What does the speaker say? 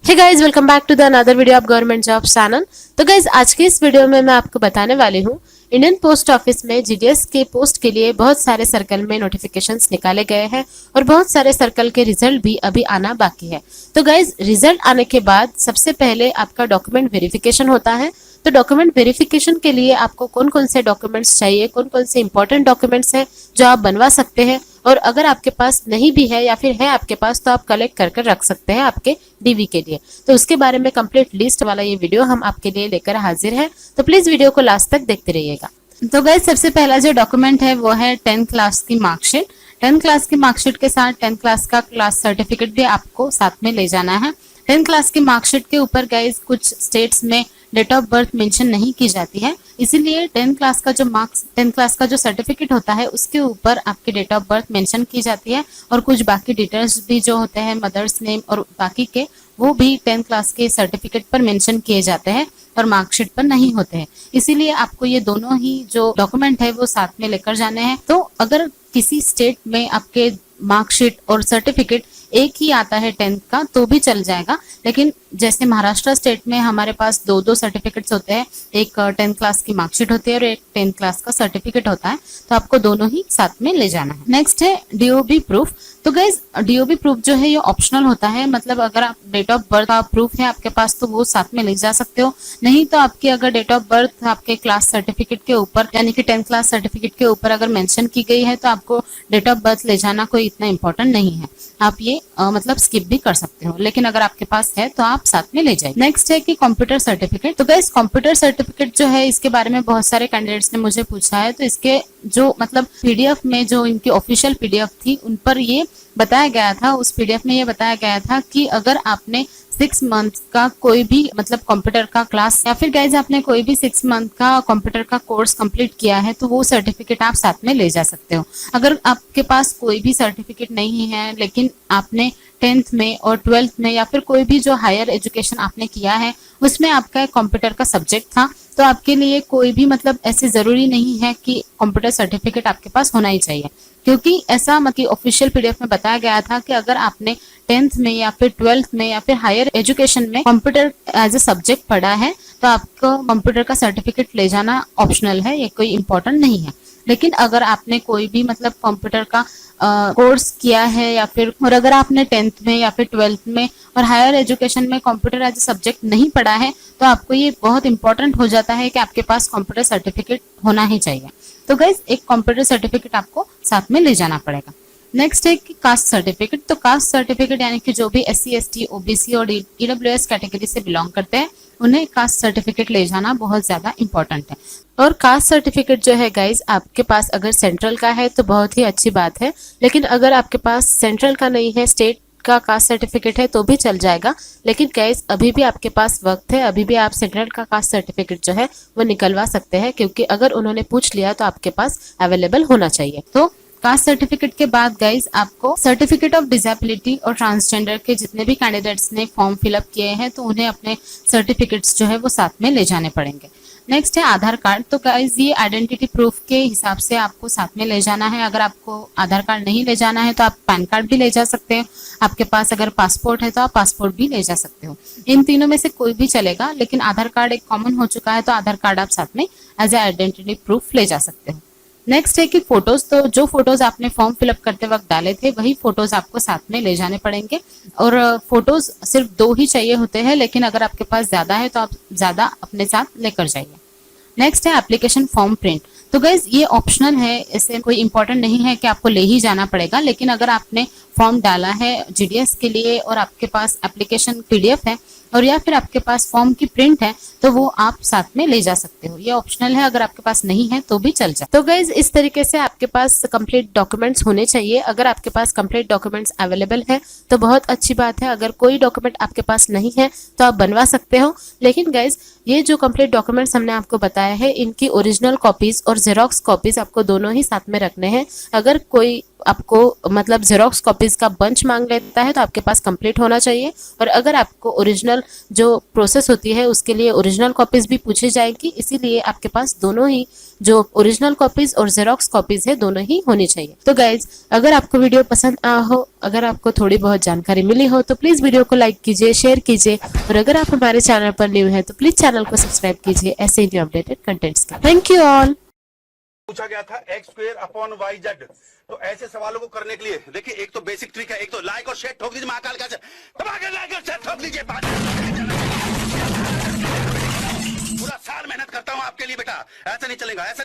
Hey guys, welcome back to the another video of government job channel. तो guys, आज की इस video में मैं आपको बताने वाली हूँ इंडियन पोस्ट ऑफिस में जीडीएस के पोस्ट के लिए बहुत सारे सर्कल में नोटिफिकेशंस निकाले गए हैं और बहुत सारे सर्कल के रिजल्ट भी अभी आना बाकी है। तो गाइज, रिजल्ट आने के बाद सबसे पहले आपका डॉक्यूमेंट वेरिफिकेशन होता है। तो डॉक्यूमेंट वेरिफिकेशन के लिए आपको कौन कौन से डॉक्यूमेंट्स चाहिए, कौन कौन से इंपॉर्टेंट डॉक्यूमेंट्स हैं जो आप बनवा सकते हैं, और अगर आपके पास नहीं भी है या फिर है आपके पास तो आप कलेक्ट कर रख सकते हैं आपके डीवी के लिए। तो उसके बारे में कंप्लीट लिस्ट वाला ये वीडियो हम आपके लिए लेकर हाजिर है, तो प्लीज वीडियो को लास्ट तक देखते रहिएगा। तो गाइस, सबसे पहला जो डॉक्यूमेंट है वो है 10th क्लास की मार्कशीट। 10th क्लास की मार्कशीट के साथ 10th क्लास का क्लास सर्टिफिकेट भी आपको साथ में ले जाना है। 10th क्लास की मार्कशीट के ऊपर गाइस कुछ स्टेट्स में डेट ऑफ बर्थ मेंशन नहीं की जाती है, इसीलिए 10th क्लास का जो मार्क्स 10th क्लास का जो सर्टिफिकेट होता है उसके ऊपर आपकी डेट ऑफ बर्थ मेंशन की जाती है, और कुछ बाकी डिटेल्स भी जो होते हैं मदर्स नेम और बाकी के वो भी 10th क्लास के सर्टिफिकेट पर मेंशन किए जाते हैं और मार्कशीट पर नहीं होते हैं। इसीलिए आपको ये दोनों ही जो डॉक्यूमेंट है वो साथ में लेकर जाने हैं। तो अगर किसी स्टेट में आपके मार्कशीट और सर्टिफिकेट एक ही आता है 10th का तो भी चल जाएगा, लेकिन जैसे महाराष्ट्र स्टेट में हमारे पास दो दो सर्टिफिकेट्स होते हैं, एक 10th क्लास की मार्कशीट होती है और एक 10th क्लास का सर्टिफिकेट होता है, तो आपको दोनों ही साथ में ले जाना है। नेक्स्ट है डीओबी प्रूफ। तो गाइज, डीओबी प्रूफ जो है ये ऑप्शनल होता है, मतलब अगर आप डेट ऑफ बर्थ का प्रूफ है आपके पास तो वो साथ में ले जा सकते हो, नहीं तो आपकी अगर डेट ऑफ बर्थ आपके क्लास सर्टिफिकेट के ऊपर यानी कि 10th क्लास सर्टिफिकेट के ऊपर अगर मेंशन की गई है तो आपको डेट ऑफ बर्थ ले जाना कोई इतना इंपॉर्टेंट नहीं है, आप ये मतलब स्किप भी कर सकते हो, लेकिन अगर आपके पास है तो आप साथ में ले जाइए। नेक्स्ट है कि कंप्यूटर सर्टिफिकेट। तो गाइस, कंप्यूटर सर्टिफिकेट जो है इसके बारे में बहुत सारे कैंडिडेट्स ने मुझे पूछा है, तो इसके जो मतलब पीडीएफ में जो इनकी ऑफिशियल पीडीएफ थी उन पर ये बताया गया था, उस पीडीएफ में ये बताया गया था कि अगर आपने 6 मंथ का कोई भी मतलब कंप्यूटर का क्लास या फिर गाइज आपने कोई भी 6 मंथ का कंप्यूटर का कोर्स कंप्लीट किया है तो वो सर्टिफिकेट आप साथ में ले जा सकते हो। अगर आपके पास कोई भी सर्टिफिकेट नहीं है लेकिन आपने 10th में और 12th में या फिर कोई भी जो हायर एजुकेशन आपने किया है उसमें आपका कंप्यूटर का सब्जेक्ट था, तो आपके लिए कोई भी मतलब ऐसे जरूरी नहीं है कि कंप्यूटर सर्टिफिकेट आपके पास होना ही चाहिए, क्योंकि ऐसा मतलब ऑफिशियल पीडीएफ में बताया गया था कि अगर आपने 10th में या फिर 12th में या फिर हायर एजुकेशन में कंप्यूटर एज ए सब्जेक्ट पढ़ा है तो आपको कंप्यूटर का सर्टिफिकेट ले जाना ऑप्शनल है, ये कोई इंपॉर्टेंट नहीं है। लेकिन अगर आपने कोई भी मतलब कंप्यूटर का कोर्स किया है या फिर और अगर आपने 10th में या फिर 12th में और हायर एजुकेशन में कंप्यूटर एज ए सब्जेक्ट नहीं पढ़ा है तो आपको ये बहुत इंपॉर्टेंट हो जाता है कि आपके पास कंप्यूटर सर्टिफिकेट होना ही चाहिए। तो गाइज, एक कंप्यूटर सर्टिफिकेट आपको साथ में ले जाना पड़ेगा। नेक्स्ट है कि कास्ट सर्टिफिकेट। तो कास्ट सर्टिफिकेट यानी कि जो भी SC ST OBC और EWS कैटेगरी से बिलोंग करते हैं उन्हें कास्ट सर्टिफिकेट ले जाना बहुत ज्यादा इंपॉर्टेंट है। और कास्ट सर्टिफिकेट जो है गाइज आपके पास अगर सेंट्रल का है तो बहुत ही अच्छी बात है, लेकिन अगर आपके पास सेंट्रल का नहीं है, स्टेट का कास्ट सर्टिफिकेट है तो भी चल जाएगा। लेकिन गाइज, अभी भी आपके पास वक्त है, अभी भी आप सेंट्रल का कास्ट सर्टिफिकेट जो है वो निकलवा सकते हैं, क्योंकि अगर उन्होंने पूछ लिया तो आपके पास अवेलेबल होना चाहिए। तो कास्ट सर्टिफिकेट के बाद गाइज आपको सर्टिफिकेट ऑफ डिसेबिलिटी और ट्रांसजेंडर के जितने भी कैंडिडेट्स ने फॉर्म फिलअप किए हैं तो उन्हें अपने सर्टिफिकेट्स जो है वो साथ में ले जाने पड़ेंगे। नेक्स्ट है आधार कार्ड। तो गाइज, ये आइडेंटिटी प्रूफ के हिसाब से आपको साथ में ले जाना है। अगर आपको आधार कार्ड नहीं ले जाना है तो आप पैन कार्ड भी ले जा सकते हो, आपके पास अगर पासपोर्ट है तो आप पासपोर्ट भी ले जा सकते हो, इन तीनों में से कोई भी चलेगा, लेकिन आधार कार्ड एक कॉमन हो चुका है तो आधार कार्ड आप साथ में एज ए आइडेंटिटी प्रूफ ले जा सकते हो। नेक्स्ट है कि फोटोज। तो जो फोटोज आपने फॉर्म फिलअप करते वक्त डाले थे वही फोटोज आपको साथ में ले जाने पड़ेंगे, और फोटोज सिर्फ 2 ही चाहिए होते हैं, लेकिन अगर आपके पास ज्यादा है तो आप ज्यादा अपने साथ लेकर जाइए। नेक्स्ट है एप्लीकेशन फॉर्म प्रिंट। तो गाइज, ये ऑप्शनल है, इससे कोई इंपॉर्टेंट नहीं है कि आपको ले ही जाना पड़ेगा, लेकिन अगर आपने फॉर्म डाला है जीडीएस के लिए और आपके पास एप्लीकेशन पीडीएफ है और या फिर आपके पास फॉर्म की प्रिंट है तो वो आप साथ में ले जा सकते हो, ये ऑप्शनल है, अगर आपके पास नहीं है तो भी चल जाए। तो गाइज, इस तरीके से आपके पास कंप्लीट डॉक्यूमेंट्स होने चाहिए। अगर आपके पास कंप्लीट डॉक्यूमेंट्स अवेलेबल है तो बहुत अच्छी बात है, अगर कोई डॉक्यूमेंट आपके पास नहीं है तो आप बनवा सकते हो। लेकिन गाइज, ये जो कंप्लीट डॉक्यूमेंट्स हमने आपको बताया है इनकी ओरिजिनल कॉपीज और जेरोक्स कॉपीज आपको दोनों ही साथ में रखने हैं। अगर कोई आपको मतलब जेरोक्स कॉपीज का बंच मांग लेता है तो आपके पास कंप्लीट होना चाहिए। और अगर आपको ओरिजिनल जो प्रोसेस होती है उसके लिए ओरिजिनल कॉपीज भी पूछी जाएगी, इसीलिए आपके पास दोनों ही जो ओरिजिनल कॉपीज और जेरोक्स कॉपीज है दोनों ही होनी चाहिए। तो गाइज अगर आपको वीडियो पसंद आया हो, अगर आपको थोड़ी बहुत जानकारी मिली हो तो प्लीज वीडियो को लाइक कीजिए, शेयर कीजिए, और अगर आप हमारे चैनल पर न्यू है तो प्लीज चैनल को सब्सक्राइब कीजिए ऐसे ही न्यू अपडेटेड कंटेंट्स का। Thank you all. पूछा गया था X square upon Y Z. तो ऐसे सवालों को करने के लिए देखिए, एक तो बेसिक ट्रिक है, एक तो लाइक और शेयर ठोक दीजिए, महाकाल का दबा के लाइक और शेयर ठोक दीजिए। पूरा साल मेहनत करता हूं आपके लिए बेटा, ऐसा नहीं चलेगा, ऐसा नहीं।